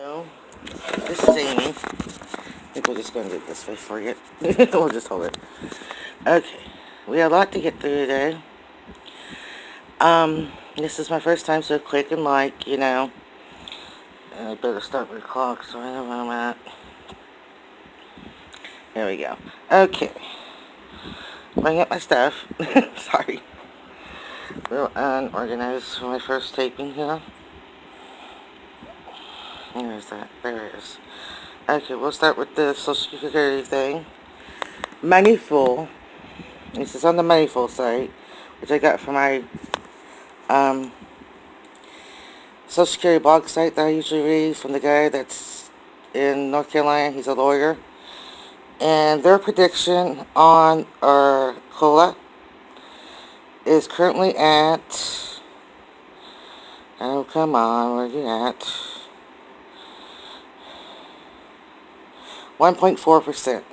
Hello, this is Amy. I think we're just going to do it this way for you. We'll just hold it. Okay, we have a lot to get through today. This is my first time, so quick and I better start my clock so I know where I'm at. There we go. Okay, bring up my stuff. Sorry. A little unorganized for my first taping here. Where is that? There it is. Okay, we'll start with the Social Security thing. Moneyful. This is on the Moneyful site, which I got from my Social Security blog site that I usually read from the guy that's in North Carolina. He's a lawyer. And their prediction on our COLA is currently at, oh, come on, where are you at? 1.4%.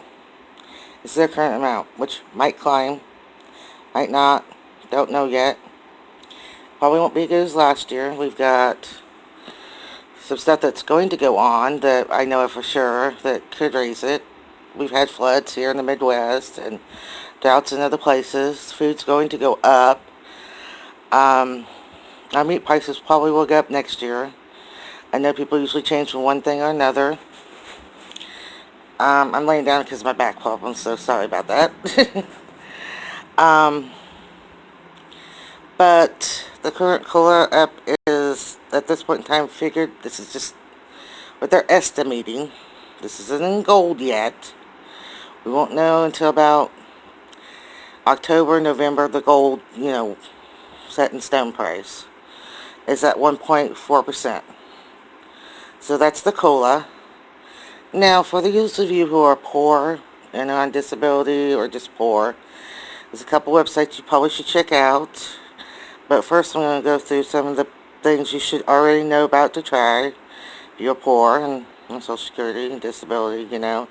This is their current amount, which might climb, might not, don't know yet. Probably won't be as good as last year. We've got some stuff that's going to go on that I know for sure that could raise it. We've had floods here in the Midwest and droughts in other places. Food's going to go up. Our meat prices probably will go up next year. I know people usually change from one thing or another. I'm laying down because of my back problems, so sorry about that. But the current COLA up is, at this point in time, figured, this is just what they're estimating. This isn't in gold yet. We won't know until about October, November, the gold, set in stone price is at 1.4%. So that's the COLA. Now, for those of you who are poor and on disability or just poor, there's a couple websites you probably should check out. But first I'm going to go through some of the things you should already know about to try. If you're poor and on Social Security and disability, You know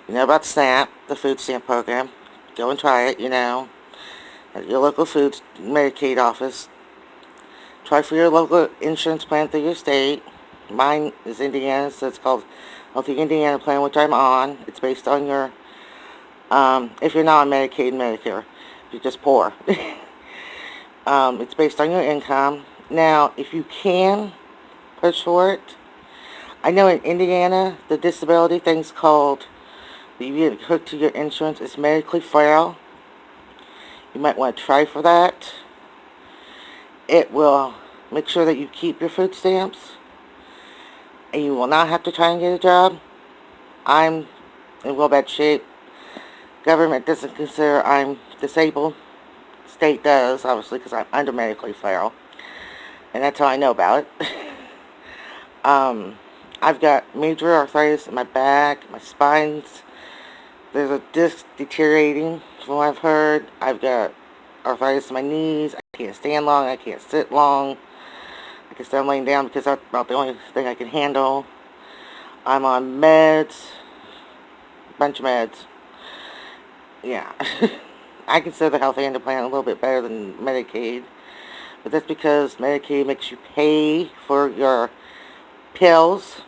about SNAP, the food stamp program. Go and try it, at your local food Medicaid office. Try for your local insurance plan through your state. Mine is Indiana, so it's called Healthy Indiana Plan, which I'm on. It's based on your, if you're not on Medicaid and Medicare, if you're just poor. It's based on your income. Now, if you can push for it, I know in Indiana, the disability thing's called, you get hooked to your insurance, is medically frail. You might want to try for that. It will make sure that you keep your food stamps, and you will not have to try and get a job. I'm in real bad shape. Government doesn't consider I'm disabled. State does, obviously, because I'm under medically frail. And that's how I know about it. I've got major arthritis in my back, my spines. There's a disc deteriorating from what I've heard. I've got arthritis in my knees. I can't stand long. I can't sit long. I can start laying down because that's about the only thing I can handle. I'm on meds. Bunch of meds. Yeah. I consider the Health Hand Plan a little bit better than Medicaid. But that's because Medicaid makes you pay for your pills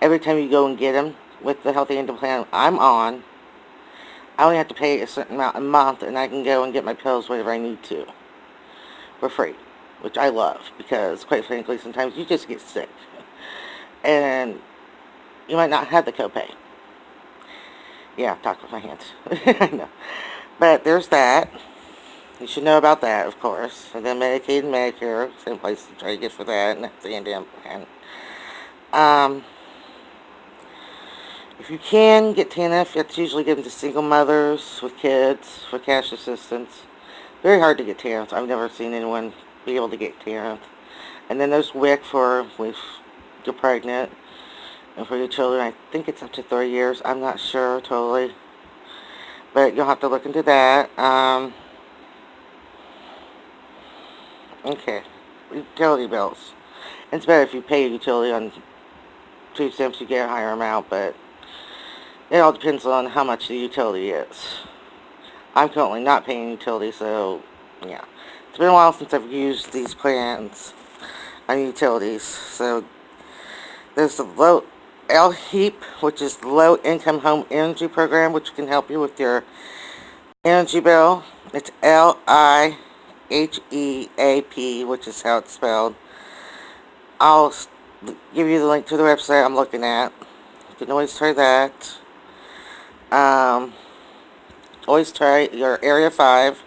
every time you go and get them. With the Healthy Hand Plan I'm on, I only have to pay a certain amount a month, and I can go and get my pills whenever I need to for free, which I love because, quite frankly, sometimes you just get sick and you might not have the copay. Yeah, I'm talking with my hands. I know. But there's that. You should know about that, of course. And then Medicaid and Medicare, same place to try to get for that, and that's the Indian plan. If you can get TANF, it's usually given to single mothers with kids for cash assistance. Very hard to get TANF. I've never seen anyone be able to get TANF. And then there's WIC for if you're pregnant and for your children. I think it's up to 3 years. I'm not sure totally. But you'll have to look into that. Okay. Utility bills. It's better if you pay a utility on food stamps, you get a higher amount, but it all depends on how much the utility is. I'm currently not paying utility, so yeah. It's been a while since I've used these plans on utilities, so There's the low LHEAP, which is Low Income Home Energy Program, which can help you with your energy bill. It's LIHEAP, which is how it's spelled. I'll give you the link to the website I'm looking at. You can always try that. Um, Always try your Area 5.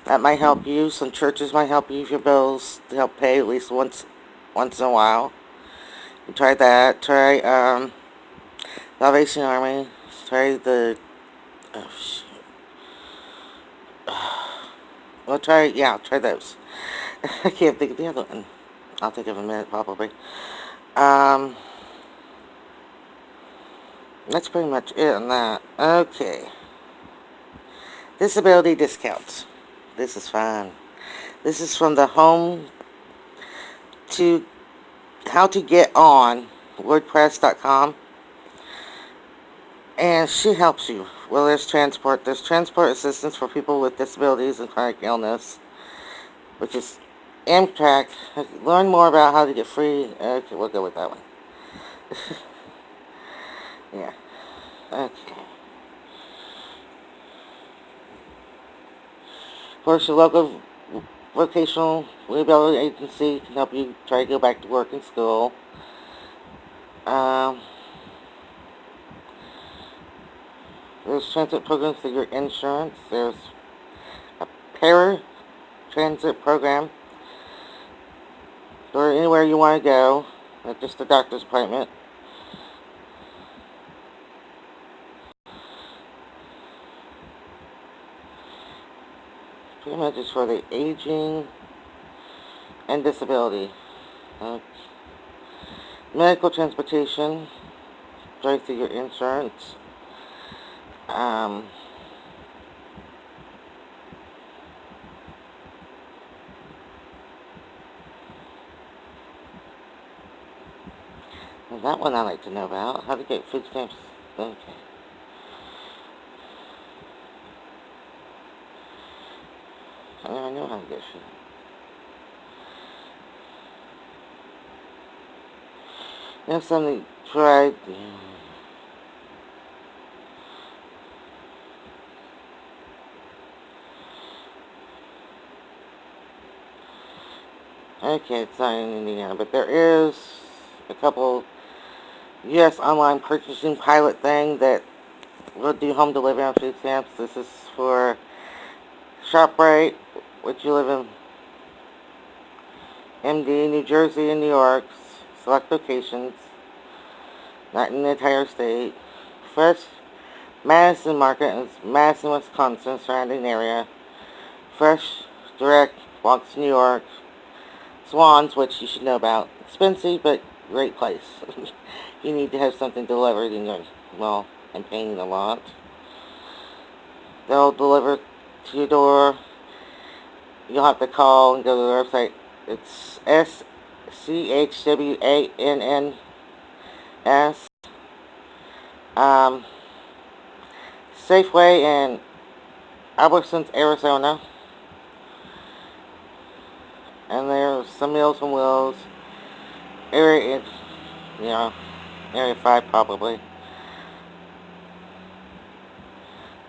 That might help you. Some churches might help you with your bills to help pay at least once in a while. You try that. Try Salvation Army. Try the oh shit. Well, try those. I can't think of the other one. I'll think of a minute probably. Um, that's pretty much it on that. Okay. Disability discounts. This is fun. This is from the Home to How to Get On WordPress.com. And she helps you. Well, there's transport assistance for people with disabilities and chronic illness, which is Amtrak. Learn more about how to get free. Okay, we'll go with that one. Yeah. Okay. Of course, your local vocational rehabilitation agency can help you try to go back to work and school. There's transit programs for your insurance. There's a para-transit program for anywhere you want to go, not just a doctor's appointment. Pretty much is for the aging and disability. Medical transportation, right through your insurance. That one I like to know about. How to get food stamps. Okay. I know how to get food. There's something tried. Okay, it's not in Indiana, but there is a couple U.S. online purchasing pilot thing that will do home delivery on food stamps. This is for ShopRite, which you live in MD, New Jersey, and New York. Select locations, not in the entire state. Fresh Madison Market in Madison, Wisconsin, surrounding area. Fresh Direct, Bronx, New York. Swans, which you should know about. Expensive, but great place. You need to have something delivered and and paying a lot. They'll deliver to your door. You'll have to call and go to the website. It's SCHWANNS. Safeway in Albertsons, Arizona. And there's some Meals on Wheels. Area 5 probably.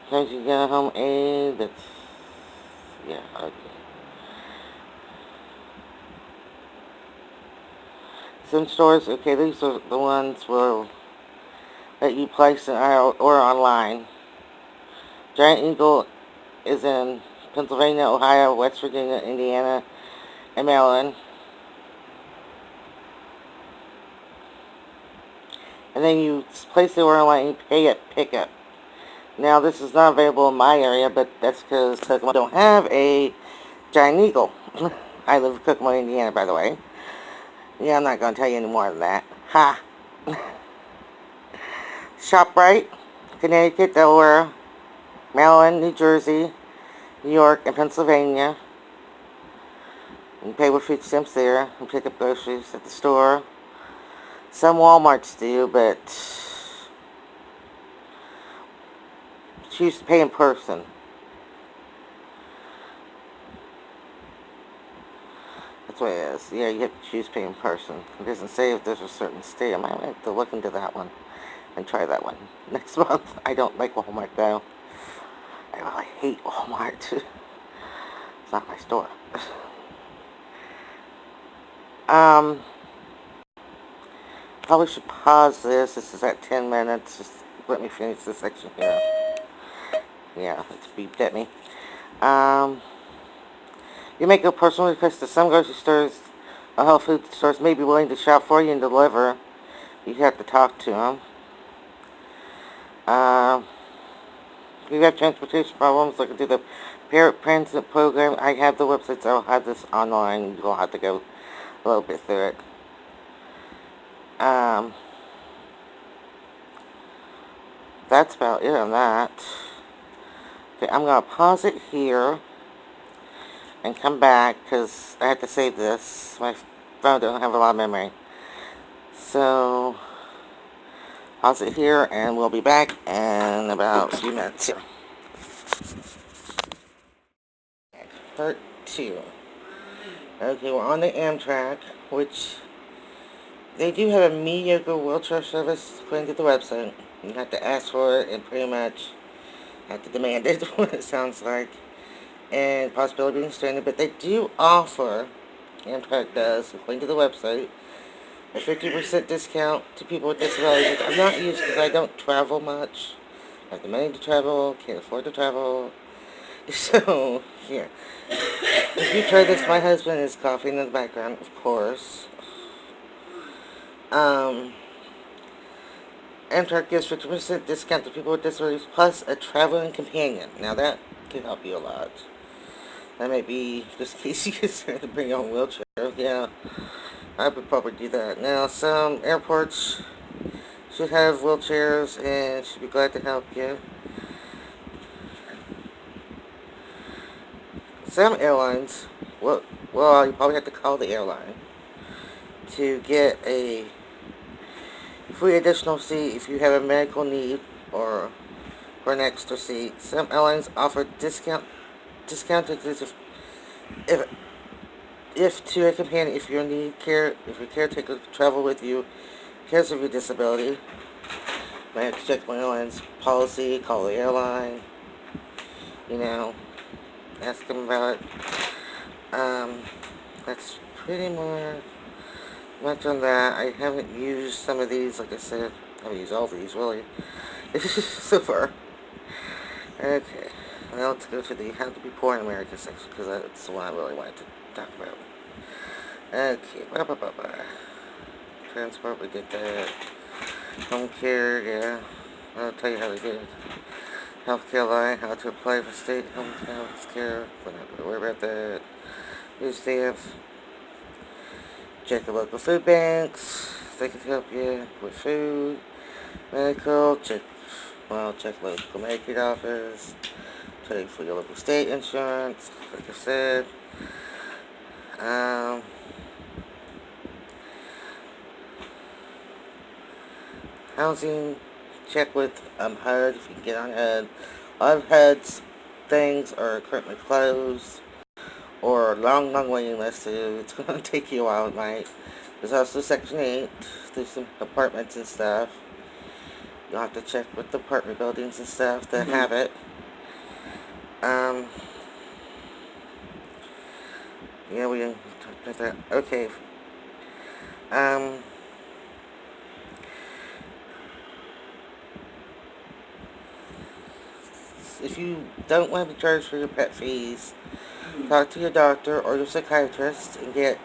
Sometimes you get a home aid that's, okay. Some stores, okay, these are the ones that you place in or online. Giant Eagle is in Pennsylvania, Ohio, West Virginia, Indiana, and Maryland. And then you place the order online and you pay at pickup. Now, this is not available in my area, but that's because Kokomo don't have a Giant Eagle. I live in Kokomo, Indiana, by the way. Yeah, I'm not going to tell you any more than that. Ha! ShopRite, Connecticut, Delaware, Maryland, New Jersey, New York, and Pennsylvania. You can pay with food stamps there and pick up groceries at the store. Some Walmarts do, but choose to pay in person. That's what it is. Yeah, you have to choose pay in person. It doesn't say if there's a certain state. I might have to look into that one and try that one next month. I don't like Walmart though. I really hate Walmart. It's not my store. Um, Probably should pause this. This is at 10 minutes. Just let me finish this section here. Yeah, it's beeped at me. Um, you make a personal request to some grocery stores or health food stores may be willing to shop for you and deliver. You have to talk to them. If you have transportation problems, look into the Parent Transit Program. I have the websites. I'll have this online. You'll have to go a little bit through it. That's about it on that. Okay, I'm going to pause it here and come back because I have to save this. My phone doesn't have a lot of memory. So, pause it here and we'll be back in about a few minutes here. Part 2. Okay, we're on the Amtrak, which they do have a mediocre wheelchair service according to the website. You have to ask for it and pretty much have to demand it, what it sounds like. And possibility of being stranded, but they do offer, Amtrak does, according to the website, a 50% discount to people with disabilities. I'm not used because I don't travel much. I have the money to travel, can't afford to travel. So, yeah. If you try this, my husband is coughing in the background, of course. Amtrak gives 50% discount to people with disabilities plus a traveling companion. Now that can help you a lot. That may be just in case you consider to bring your own wheelchair. Yeah, I would probably do that. Now, some airports should have wheelchairs and should be glad to help you. Some airlines, well, you probably have to call the airline to get a free additional seat if you have a medical need or for an extra seat. Some airlines offer discounted if to a companion if you need care, if your caretaker travel with you because of your disability. I have to check my airline's policy, call the airline, ask them about it. That's pretty much on that. I haven't used some of these, like I said. I haven't used all these, really, so far. Okay, now let's go to the How to Be Poor in America section, because that's the one I really wanted to talk about. Okay, transport, we did that. Home care, yeah. I'll tell you how to do it. Healthcare line, how to apply for state home health care. We're not going to worry about that. New stamps. Check the local food banks. They can help you with food. Medical. Check local Medicaid office. Check for your local state insurance. Like I said. Housing. Check with HUD if you can get on HUD. A lot of HUD's things are currently closed or long waiting list, so it's going to take you a while, it might. There's also Section 8. There's some apartments and stuff. You'll have to check with the apartment buildings and stuff that have it. Yeah, we talked about that. Okay. If you don't want to be charged for your pet fees, talk to your doctor or your psychiatrist and get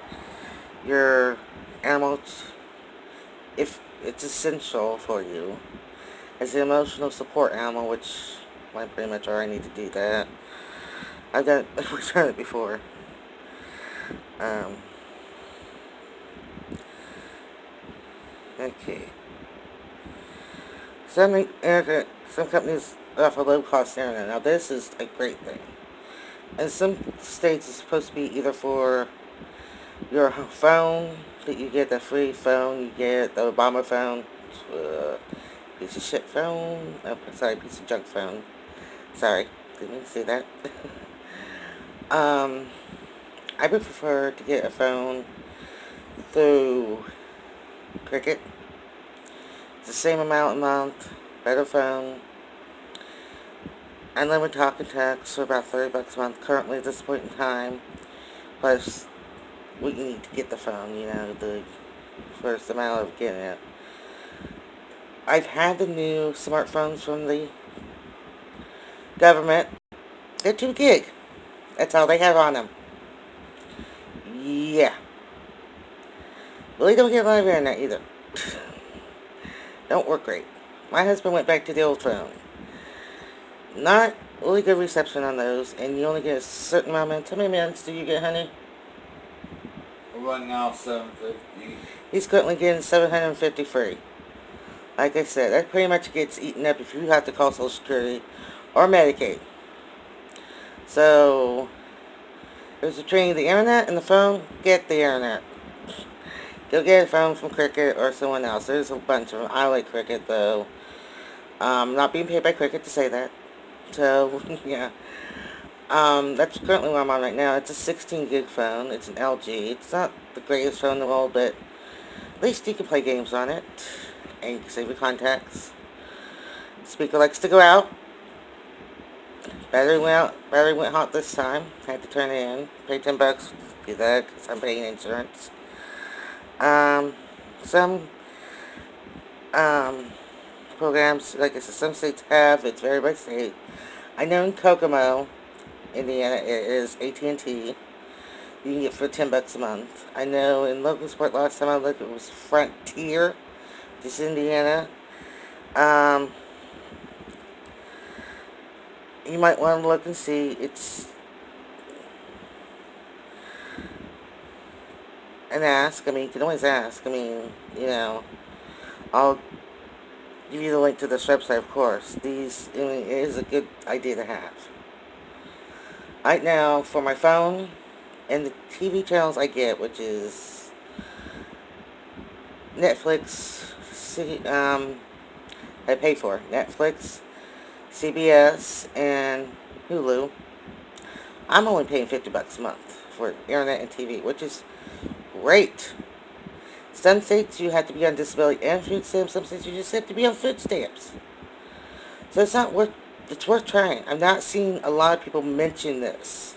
your animal, if it's essential for you, as an emotional support animal, which I pretty much already need to do that. We've done it before. Okay. Some companies offer low-cost internet. Now, this is a great thing. In some states, it's supposed to be either for your phone, that you get the free phone, you get the Obama phone, piece of shit phone, piece of junk phone. Sorry, didn't mean to say that. I would prefer to get a phone through Cricket. It's the same amount a month, better phone, unlimited talk and text for about $30 a month currently at this point in time. Plus, we need to get the phone, the first amount of getting it. I've had the new smartphones from the government. They're 2 gig. That's all they have on them. Yeah. Really don't get a lot of internet either. Don't work great. My husband went back to the old phone. Not really good reception on those, and you only get a certain amount of minutes. How many minutes do you get, honey? Right now, 750. He's currently getting 750 free. Like I said, that pretty much gets eaten up if you have to call Social Security or Medicaid. So, there's between the internet and the phone, get the internet. Go get a phone from Cricket or someone else. There's a bunch of them. I like Cricket, though. Not being paid by Cricket to say that. So, yeah. That's currently what I'm on right now. It's a 16 gig phone. It's an LG. It's not the greatest phone in the world, but at least you can play games on it. And you can save your contacts. Speaker likes to go out. Battery went out. Battery went hot this time. Had to turn it in. Paid $10 to do that because I'm paying insurance. Some programs, like I said, some states have. It's vary by state. I know in Kokomo, Indiana, it is AT&T. You can get for $10 a month. I know in Logansport last time I looked, it was Frontier, just Indiana. You might want to look and see. It's an ask. I mean, you can always ask. I mean, I'll give you the link to this website, of course. It is a good idea to have. Right now, for my phone and the TV channels I get, which is Netflix, I pay for Netflix, CBS, and Hulu. I'm only paying $50 a month for internet and TV, which is great. Some states you have to be on disability and food stamps. Some states you just have to be on food stamps. So it's worth trying. I'm not seeing a lot of people mention this.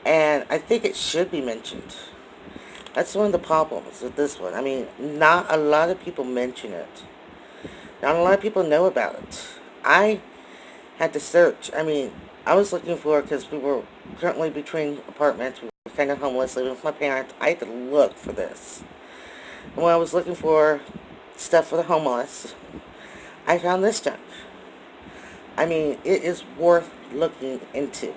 And I think it should be mentioned. That's one of the problems with this one. I mean, not a lot of people mention it. Not a lot of people know about it. I had to search. I mean, I was looking for, because we were currently between apartments. We were kind of homeless, living with my parents. I had to look for this. And when I was looking for stuff for the homeless, I found this junk. I mean, it is worth looking into.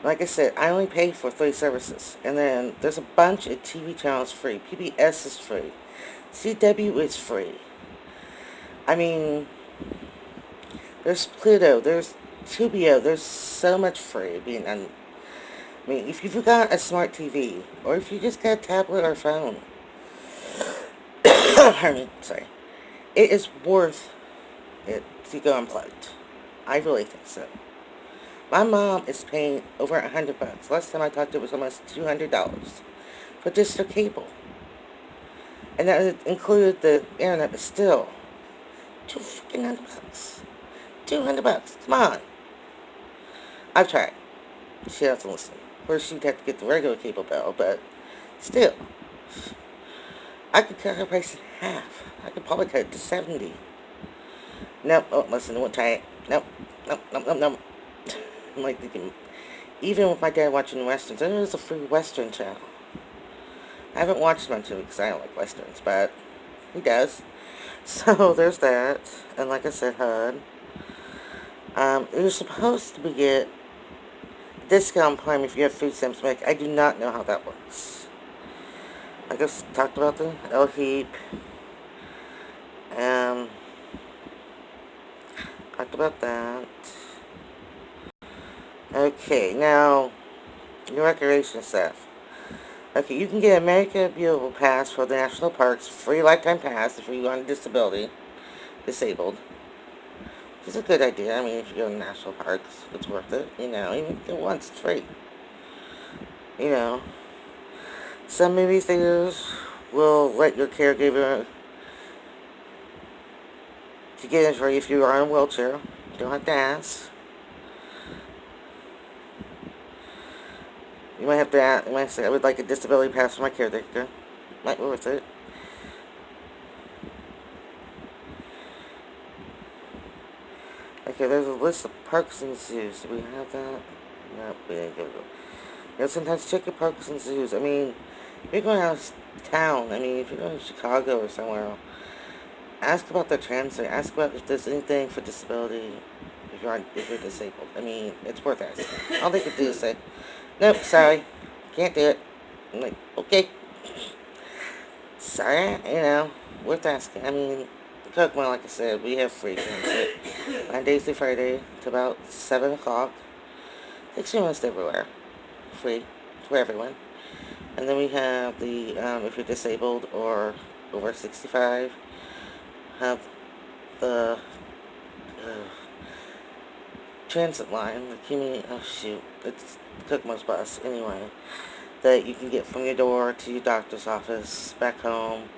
Like I said, I only pay for 3 services. And then there's a bunch of TV channels free. PBS is free. CW is free. I mean, there's Pluto, there's Tubio, there's so much free being I mean, if you've got a smart TV, or if you just got a tablet or phone, pardon me, sorry, it is worth it to go unplugged. I really think so. My mom is paying over $100. Last time I talked, it was almost $200 for just her cable, and that included the internet. But still, $200. $200. Come on. I've tried. She doesn't listen. Of course, she'd have to get the regular cable bill, but still, I could cut her price in half. I could probably cut it to $70. Nope. Oh, listen, I won't try it. Nope. Nope. I'm like thinking, even with my dad watching westerns, there is a free western channel. I haven't watched much of it because I don't like westerns, but he does. So there's that. And like I said, HUD. You're supposed to get discount prime if you have food stamps. I do not know how that works. I just talked about the L-Heap. Talked about that. Okay, now, your recreation stuff. Okay, you can get American Beautiful Pass for the national parks, free lifetime pass if you're on disability, disabled. Which is a good idea. I mean, if you go to national parks, it's worth it. Even if once, it's free. You know, some movie theaters will let your caregiver to get in for you if you are in a wheelchair. You don't have to ask. You might have to ask, you might say, I would like a disability pass for my caretaker. Might be worth it. Okay, there's a list of parks and zoos. Do we have that? No, we didn't get it. You know, sometimes check your parks and zoos. I mean, if you're going out of town, I mean, if you're going to Chicago or somewhere, ask about their transit. Ask about if there's anything for disability if you're disabled. I mean, it's worth asking. All they could do is say, nope, sorry, can't do it. I'm like, okay. Sorry, worth asking. I mean, Kokomo, like I said, we have free transit. Monday through Friday to about 7 o'clock. Takes you almost everywhere. Free for everyone. And then we have the, if you're disabled or over 65, have the transit line, the community, it's Kokomo's bus anyway, that you can get from your door to your doctor's office, back home.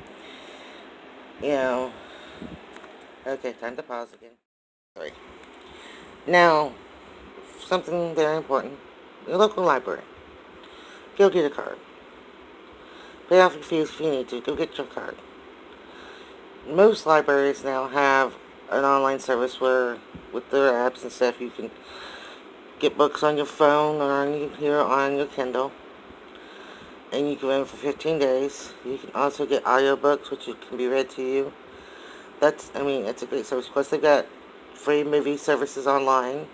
Okay, time to pause again. Sorry. Now, something very important. Your local library. Go get a card. Pay off your fees if you need to. Go get your card. Most libraries now have an online service where, with their apps and stuff, you can get books on your phone or on your Kindle. And you can read them for 15 days. You can also get audiobooks, which can be read to you. It's a great service. Plus, they've got free movie services online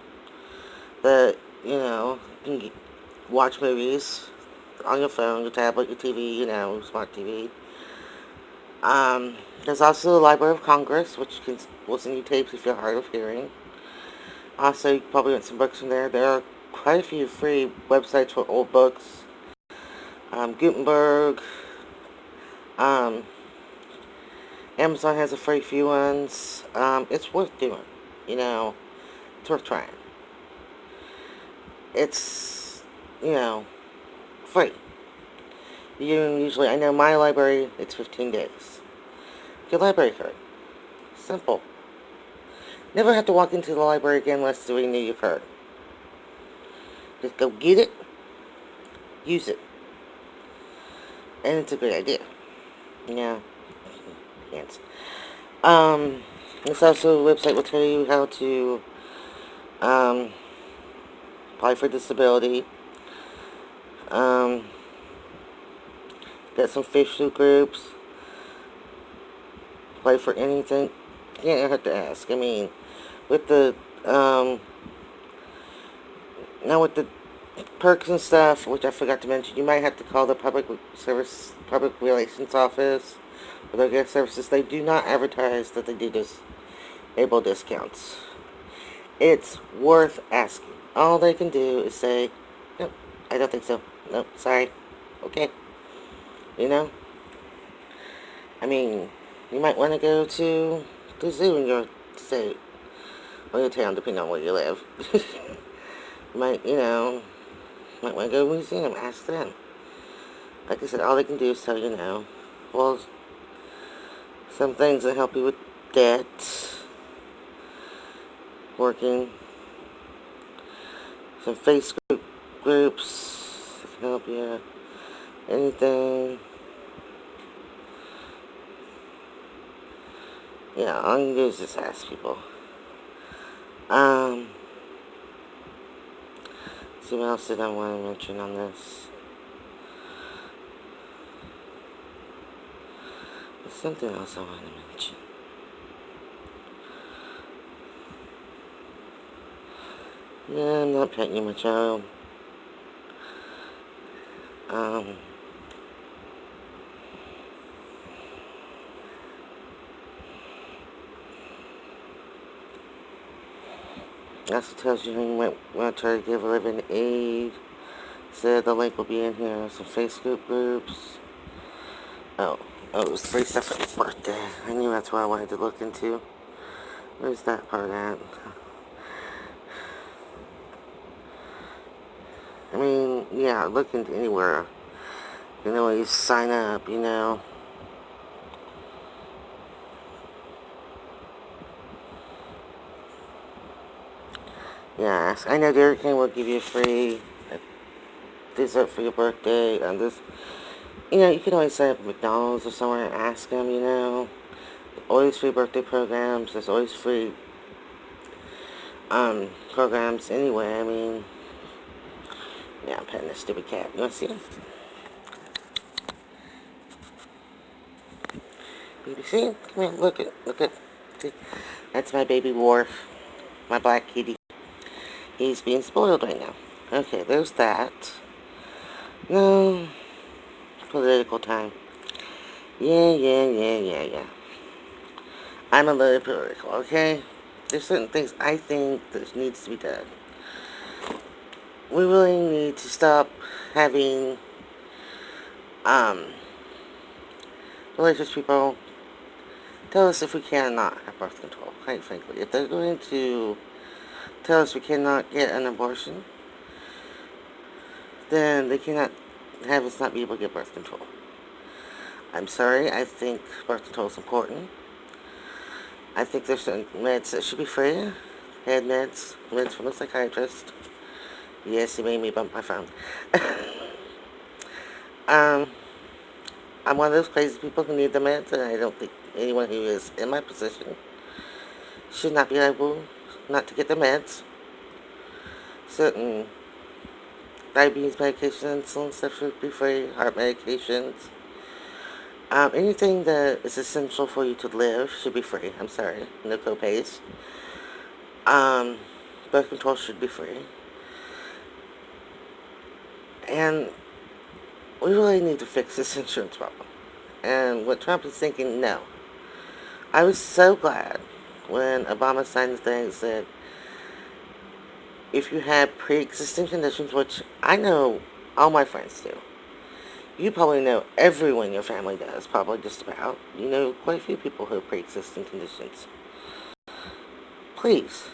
that, you can watch movies on your phone, your tablet, your TV, smart TV. There's also the Library of Congress, which can listen to you tapes if you're hard of hearing. Also, you can probably rent some books from there. There are quite a few free websites for old books. Gutenberg. Amazon has a free few ones. It's worth doing. It's worth trying. It's, free. I know my library, it's 15 days. Your library card. Simple. Never have to walk into the library again unless you renew your card. Just go get it, use it. And it's a great idea. Yeah. Yes. This also a website will tell you how to apply for disability. Got some Facebook groups. Apply for anything. You can't have to ask. I mean, with the now with the perks and stuff, which I forgot to mention, you might have to call the public relations office for their guest services. They do not advertise that they do disable discounts. It's worth asking. All they can do is say, nope, I don't think so. Nope, sorry. Okay. You might want to go to the zoo in your state or your town, depending on where you live. You might want to go to a museum, ask them. Like I said, all they can do is tell you no. Well, some things that help you with debt, working, some Facebook groups that can help you, anything. Yeah, all you can do is just ask people. See what else did I want to mention on this? There's something else I want to mention. Yeah, I'm not petting my child. Also tells you you might want to try to give living aid. Said the link will be in here. Some Facebook groups. Oh, it was free stuff for his birthday. I knew that's what I wanted to look into. Where's that part at? I mean, yeah, look into anywhere. You can always sign up, you know. Yes, I know Dairy King will give you a free dessert for your birthday. And this, you know, you can always sign up at McDonald's or somewhere and ask them, you know. Always free birthday programs. There's always free programs anyway. I mean, yeah, I'm petting this stupid cat. You want to see him? You see him? Come here, look at, look at. See? That's my baby Worf, my black kitty. He's being spoiled right now. Okay, there's that. No, political time. Yeah. I'm a little political, okay? There's certain things I think that needs to be done. We really need to stop having um religious people tell us if we can or not have birth control, quite frankly. If they're going to tell us we cannot get an abortion, then they cannot have us not be able to get birth control. I'm sorry, I think birth control is important. I think there's certain meds that should be free. Head meds from a psychiatrist. Yes, he made me bump my phone. um, I'm one of those crazy people who need the meds, and I don't think anyone who is in my position should not be able not to get the meds. Certain diabetes medications, insulin stuff should be free, heart medications. Anything that is essential for you to live should be free. I'm sorry, no copays. Um, birth control should be free. And we really need to fix this insurance problem. And what Trump is thinking, no. I was so glad when Obama signed the thing that said, if you have pre-existing conditions, which I know all my friends do. You probably know everyone in your family does, probably just about. You know quite a few people who have pre-existing conditions. Please,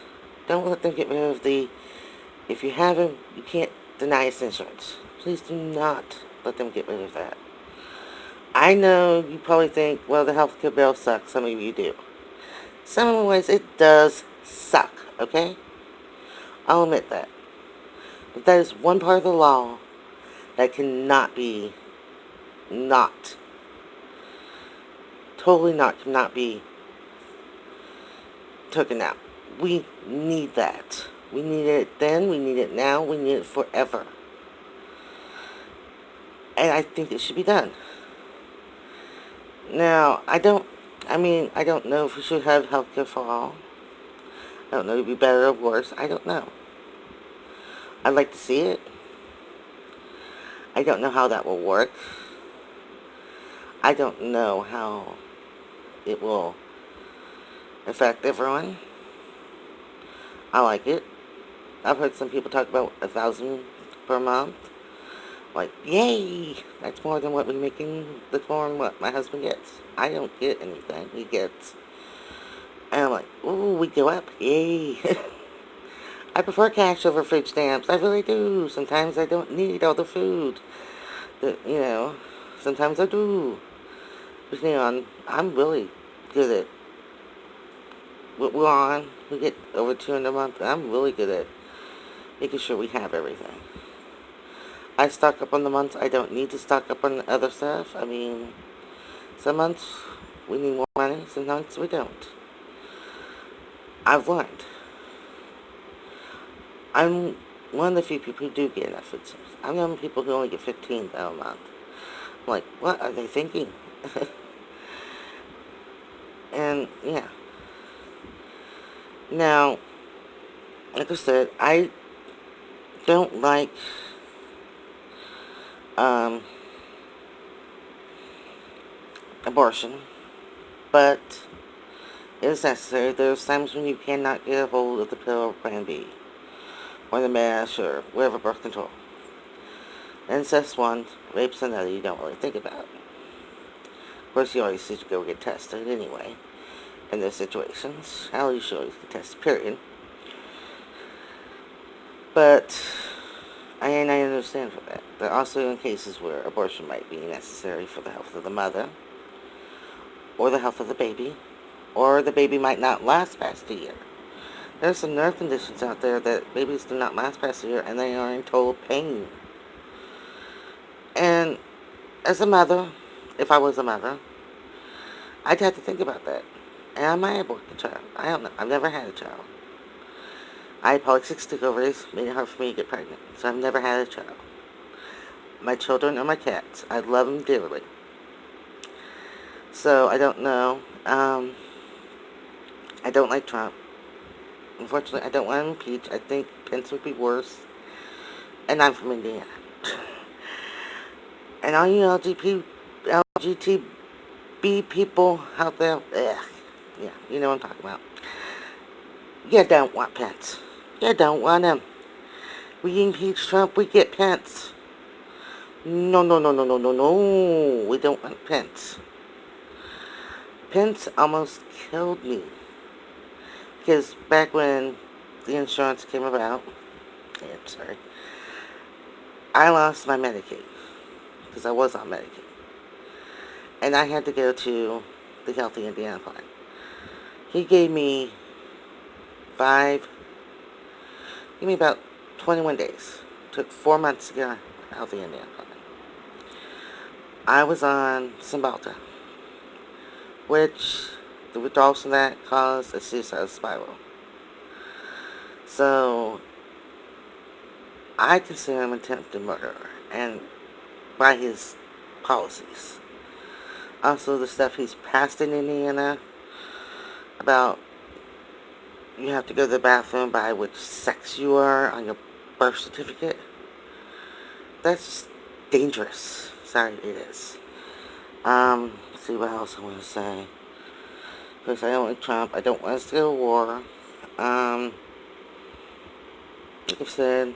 don't let them get rid of the, if you have them, you can't deny us insurance. Please do not let them get rid of that. I know you probably think, well, the healthcare bill sucks. Some of you do. Some of the ways it does suck, okay? I'll admit that. But that is one part of the law that cannot be cannot be taken out. We need that. We need it then, we need it now, we need it forever. And I think it should be done. Now, I don't know if we should have healthcare for all. I don't know if it'd be better or worse. I don't know. I'd like to see it. I don't know how that will work. I don't know how it will affect everyone. I like it. I've heard some people talk about $1,000 per month. Like, yay! That's more than what we're making. That's more than what my husband gets. I don't get anything. He gets. And I'm like, ooh, we go up. Yay! I prefer cash over food stamps. I really do. Sometimes I don't need all the food. You know, sometimes I do. But, you know, I'm really good at what we're on. We get over 200 a month. I'm really good at making sure we have everything. I stock up on the months I don't need to stock up on the other stuff. I mean, some months we need more money, some months we don't. I've learned. I'm one of the few people who do get enough food stamps. I'm one of the people who only get $15 a month. I'm like, what are they thinking? And, yeah. Now, like I said, I don't like abortion, but it is necessary. There's times when you cannot get a hold of the pill or Plan B, or the mesh, or whatever birth control. Incest one, rape's another you don't really think about. Of course, you always need to go get tested anyway, in those situations. How you should always get tested, period. But And I understand for that. But also in cases where abortion might be necessary for the health of the mother, or the health of the baby, or the baby might not last past a year. There's some nerve conditions out there that babies do not last past a year and they are in total pain. And as a mother, if I was a mother, I'd have to think about that. And I might abort the child. I don't know. I've never had a child. I had polycystic ovaries, made it hard for me to get pregnant. So I've never had a child. My children are my cats. I love them dearly. So I don't know. I don't like Trump. Unfortunately, I don't want him impeached. I think Pence would be worse. And I'm from Indiana. And all you LGTB people out there, yeah, you know what I'm talking about. You don't want Pence. You don't want him. We impeach Trump, we get Pence. No, no, no, no, no, no, no. We don't want Pence. Pence almost killed me. Because back when the insurance came about, I lost my Medicaid. Because I was on Medicaid. And I had to go to the Healthy Indiana Plan. He gave me about 21 days. Took 4 months to get on Healthy Indiana Plan. I was on Cymbalta, which the withdrawals from that caused a suicidal spiral. So I consider him an attempted murderer, and by his policies. Also, the stuff he's passed in Indiana about you have to go to the bathroom by which sex you are on your birth certificate. That's just dangerous. Sorry, it is. Let's see what else I want to say. Because I don't like Trump. I don't want us to go to war. Like I said,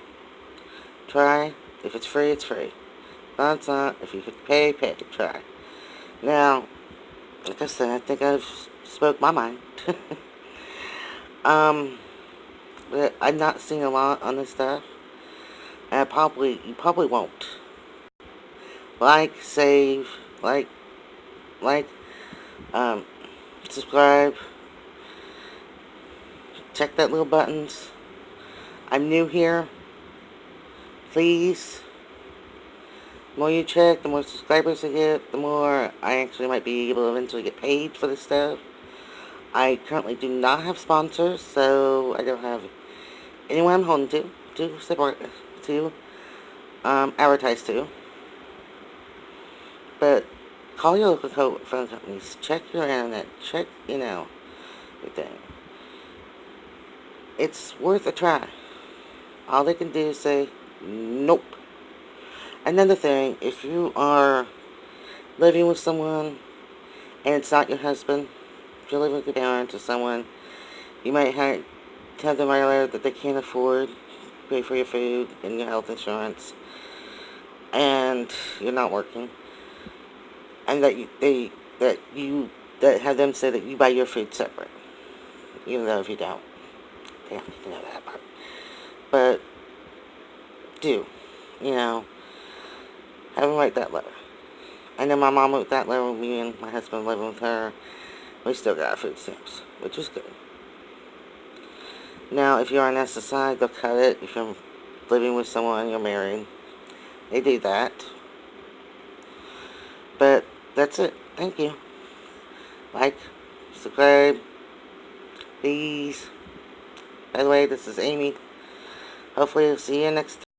try. If it's free, it's free. No, it's not. If you could pay, try. Now, like I said, I think I've spoke my mind. But I've not seen a lot on this stuff. And you probably won't. Like, save, subscribe. Check that little buttons. I'm new here. Please. The more you check, the more subscribers I get, the more I actually might be able to eventually get paid for this stuff. I currently do not have sponsors, so I don't have anyone I'm holding to support, to advertise to. But call your local phone companies. Check your internet. Check, everything. It's worth a try. All they can do is say, nope. Another thing, if you are living with someone and it's not your husband, if you're living with your parents or someone, you might tell them right away that they can't afford to pay for your food and your health insurance, and you're not working, and that have them say that you buy your food separate, even though if you don't, they don't need to know that part. But have them write that letter. I know my mom wrote that letter with me and my husband living with her. We still got our food stamps, which was good. Now, if you're on SSI, they'll cut it. If you're living with someone, you're married, they do that. But that's it. Thank you. Like, subscribe, please. By the way, this is Amy. Hopefully I'll see you next time.